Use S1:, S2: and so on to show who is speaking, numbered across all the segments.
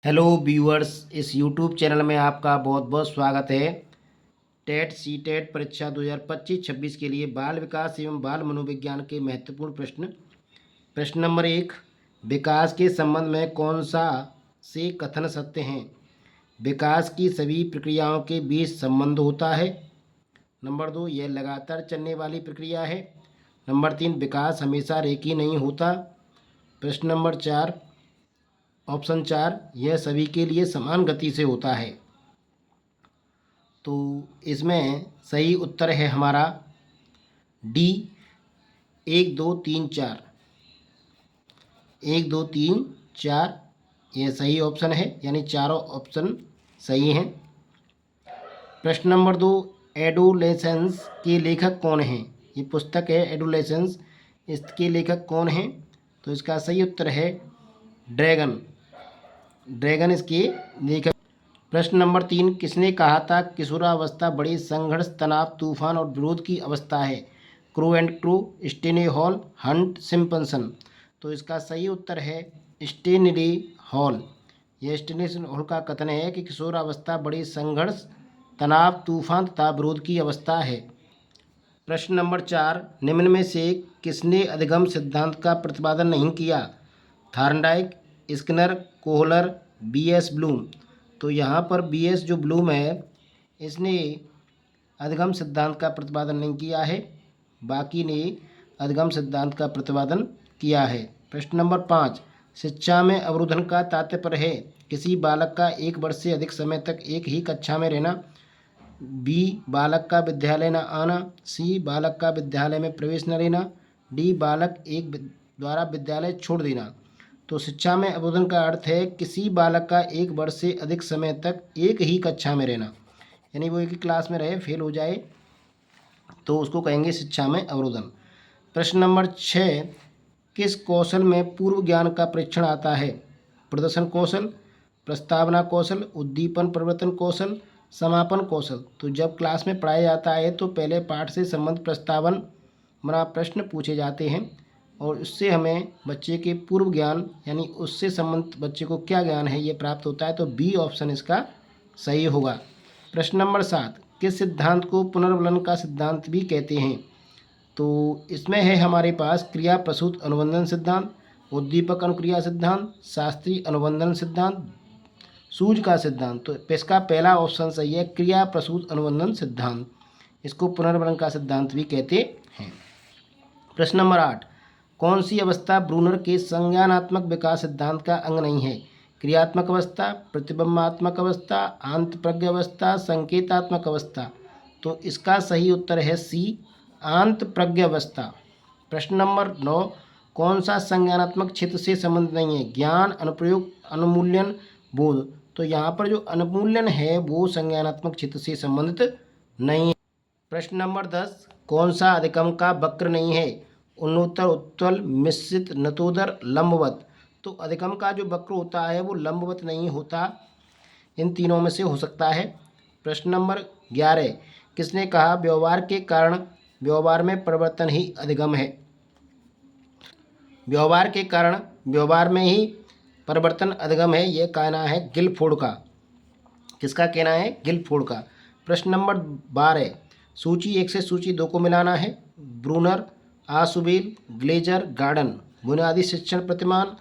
S1: Hello viewers, इस YouTube channel में आपका बहुत बहुत स्वागत है। टेट सी टेट परीक्षा 2025-26 के लिए बाल विकास एवं बाल मनोविज्ञान के महत्वपूर्ण प्रश्न नंबर 1। विकास के संबंध में कौन सा से कथन सत्य हैं? विकास की सभी प्रक्रियाओं के बीच संबंध होता है। नंबर 2, यह लगातार चलने वाली प्रक्रिया है। नंबर 3, विकास हमेशा रेखीय नहीं होता। प्रश्न नंबर 4, ऑप्शन 4, यह सभी के लिए समान गति से होता है। तो इसमें सही उत्तर है हमारा डी, 1 2 3 4। 1 2 3 4 यह सही ऑप्शन है, यानी चारों ऑप्शन सही हैं। प्रश्न नंबर 2, एडोलेसेंस के लेखक कौन हैं? ये पुस्तक है एडोलेसेंस, इसके लेखक कौन हैं? तो इसका सही उत्तर है ड्रैगन इसके लेखक। प्रश्न नंबर 3, किसने कहा था किशोरावस्था बड़ी संघर्ष, तनाव, तूफान और विरोध की अवस्था है? Crow and Crow, Stanley Hall, Hunt, Simpson. तो इसका सही उत्तर है स्टेनली हॉल। यह स्टेनली हॉल का कथन है कि किशोरावस्था बड़ी संघर्ष, तनाव, तूफान तथा विरोध की अवस्था है। प्रश्न नंबर 4, निम्न में से किसने अधिगम सिद्धांत का प्रतिपादन नहीं किया? Thorndike, Skinner, Kohler, B S. Bloom. तो यहाँ पर बी.एस. जो ब्लूम है, इसने अधिगम सिद्धांत का प्रतिपादन नहीं किया है, बाकी ने अधिगम सिद्धांत का प्रतिपादन किया है। प्रश्न नंबर 5, शिक्षा में अवरोधन का तात्पर्य है किसी बालक का 1 वर्ष से अधिक समय तक एक ही कक्षा में रहना, बी, बालक का विद्यालय न आना, सी, बालक का विद्यालय में प्रवेश न लेना, डी, बालक एक द्वारा विद्यालय छोड़ देना। तो शिक्षा में अवरोधन का अर्थ है किसी बालक का 1 वर्ष से अधिक समय तक एक ही कक्षा में रहना, यानी वो एक ही क्लास में रहे, फेल हो जाए तो उसको कहेंगे शिक्षा में अवरोधन। प्रश्न नंबर 6, किस कौशल में पूर्व ज्ञान का परीक्षण आता है? प्रदर्शन कौशल, प्रस्तावना कौशल, उद्दीपन परिवर्तन कौशल, समापन कौशल। तो जब क्लास में पढ़ाया जाता है तो पहले पाठ से संबंधित प्रस्तावन बना प्रश्न पूछे जाते हैं और उससे हमें बच्चे के पूर्व ज्ञान, यानी उससे संबंधित बच्चे को क्या ज्ञान है, ये प्राप्त होता है। तो बी ऑप्शन इसका सही होगा। प्रश्न नंबर 7, किस सिद्धांत को पुनर्वलन का सिद्धांत भी कहते हैं? तो इसमें है हमारे पास क्रिया प्रसूत अनुबंधन सिद्धांत, उद्दीपक अनुक्रिया सिद्धांत, शास्त्रीय अनुबंधन सिद्धांत, सूझ का सिद्धांत। तो इसका पहला ऑप्शन सही है, क्रिया प्रसूत अनुबंधन सिद्धांत। इसको पुनर्वलन का सिद्धांत भी कहते हैं। प्रश्न नंबर 8, कौन सी अवस्था ब्रूनर के संज्ञानात्मक विकास सिद्धांत का अंग नहीं है? क्रियात्मक अवस्था, प्रतिबिंबात्मक अवस्था, आंतप्रज्ञ अवस्था, संकेतात्मक अवस्था। तो इसका सही उत्तर है सी, आंतप्रज्ञ अवस्था। प्रश्न नंबर 9, कौन सा संज्ञानात्मक क्षेत्र से संबंधित नहीं है? ज्ञान, अनुप्रयोग, अनुमूल्यन, बोध। तो यहाँ पर जो अनुमूल्यन है वो संज्ञानात्मक क्षेत्र से संबंधित नहीं है। प्रश्न नंबर 10, कौन सा अधिगम का वक्र नहीं है? उन्नोत्तर, उत्तल, मिश्रित, नतोदर, लंबवत। तो अधिगम का जो वक्र होता है वो लंबवत नहीं होता, इन तीनों में से हो सकता है। प्रश्न नंबर 11, किसने कहा व्यवहार के कारण व्यवहार में परिवर्तन ही अधिगम है? व्यवहार के कारण व्यवहार में ही परिवर्तन अधिगम है, यह कहना है गिलफोर्ड का। किसका कहना है? गिलफोर्ड का। प्रश्न नंबर 12, सूची 1 से सूची 2 को मिलाना है। Bruner, Ausubel, Glaser, Gardner. बुनियादी शिक्षण प्रतिमान,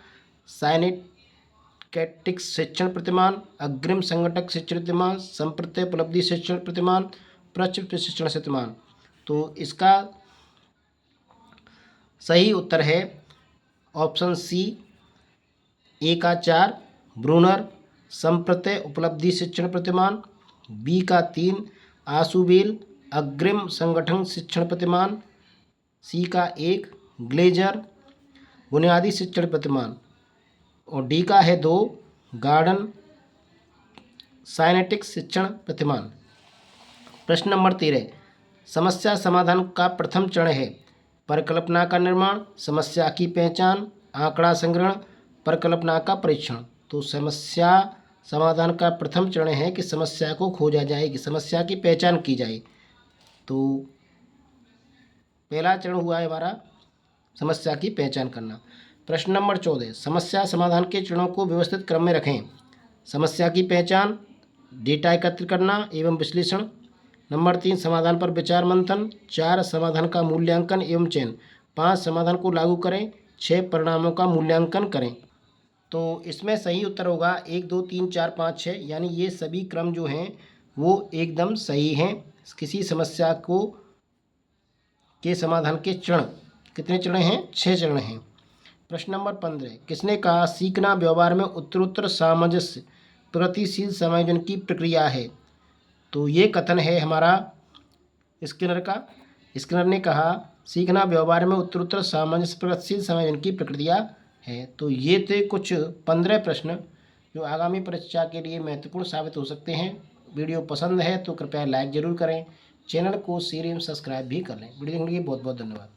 S1: साइनेटिक्स शिक्षण प्रतिमान, अग्रिम संगठक शिक्षण प्रतिमान, संप्रत्यय उपलब्धि शिक्षण प्रतिमान, प्रचित शिक्षण प्रतिमान। तो इसका सही उत्तर है ऑप्शन सी, 1 का 4 ब्रूनर, संप्रत्यय उपलब्धि शिक्षण प्रतिमान, बी का 3 आशुबेल, अग्रिम संगठन शिक्षण प्रतिमान, सी का 1 ग्लेजर, बुनियादी शिक्षण प्रतिमान, और डी का है 2 गार्डन, साइनेटिक्स शिक्षण प्रतिमान। प्रश्न नंबर 13, समस्या समाधान का प्रथम चरण है परिकल्पना का निर्माण, समस्या की पहचान, आंकड़ा संग्रहण, परिकल्पना का परीक्षण। तो समस्या समाधान का प्रथम चरण है कि समस्या को खोजा जाए, कि समस्या की पहचान की जाए। तो पहला चरण हुआ है हमारा समस्या की पहचान करना। प्रश्न नंबर 14, समस्या समाधान के चरणों को व्यवस्थित क्रम में रखें। समस्या की पहचान, डेटा एकत्र करना एवं विश्लेषण। नंबर 3 समाधान पर विचार मंथन। 4 समाधान का मूल्यांकन एवं चयन। 5 समाधान को लागू करें। 6 परिणामों का मूल्यांकन करें। तो इसमें सही उत्तर होगा 1 2 3 4 5 6, यानी ये सभी क्रम जो हैं वो एकदम सही हैं। किसी समस्या को के समाधान के चरण कितने चरण हैं? 6 चरण हैं। प्रश्न नंबर 15 किसने कहा सीखना व्यवहार में उत्तरोत्तर सामंजस्य प्रगतिशील समायोजन की प्रक्रिया है? तो ये कथन है हमारा स्किनर का। स्किनर ने कहा सीखना व्यवहार में उत्तरोत्तर सामंजस्य प्रगतिशील समायोजन की प्रक्रिया है। तो ये थे कुछ 15 प्रश्न जो आगामी परीक्षा के लिए महत्वपूर्ण साबित हो सकते हैं। वीडियो पसंद है तो कृपया लाइक ज़रूर करें, चैनल को शेयर एवं सब्सक्राइब भी कर लें। वीडियो देखने के लिए बहुत बहुत धन्यवाद।